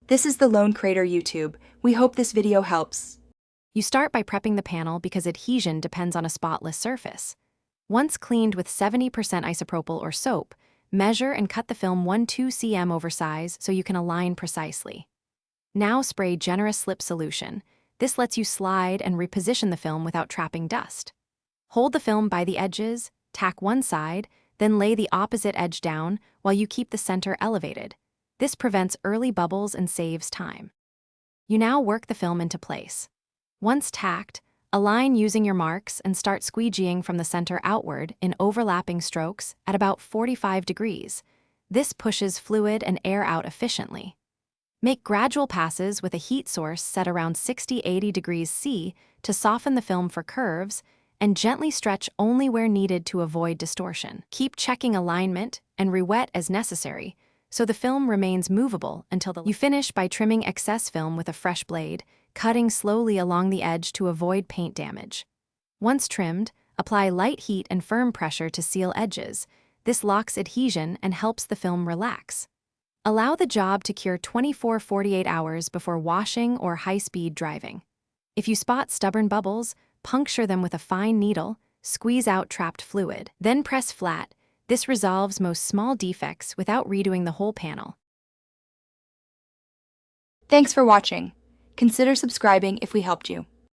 This is the Lone Crater YouTube. We hope this video helps. You start by prepping the panel because adhesion depends on a spotless surface. Once cleaned with 70% isopropyl or soap, measure and cut the film 1-2 cm over size so you can align precisely. Now spray generous slip solution. This lets you slide and reposition the film without trapping dust. Hold the film by the edges, tack one side, then lay the opposite edge down while you keep the center elevated. This prevents early bubbles and saves time. You now work the film into place. Once tacked, align using your marks and start squeegeeing from the center outward in overlapping strokes at about 45 degrees. This pushes fluid and air out efficiently. Make gradual passes with a heat source set around 60-80 degrees C to soften the film for curves, and gently stretch only where needed to avoid distortion. Keep checking alignment and re-wet as necessary, so the film remains movable until you finish by trimming excess film with a fresh blade, cutting slowly along the edge to avoid paint damage. Once trimmed, apply light heat and firm pressure to seal edges. This locks adhesion and helps the film relax. Allow the job to cure 24-48 hours before washing or high-speed driving. If you spot stubborn bubbles, puncture them with a fine needle, squeeze out trapped fluid, then press flat. This resolves most small defects without redoing the whole panel. Thanks for watching. Consider subscribing if we helped you.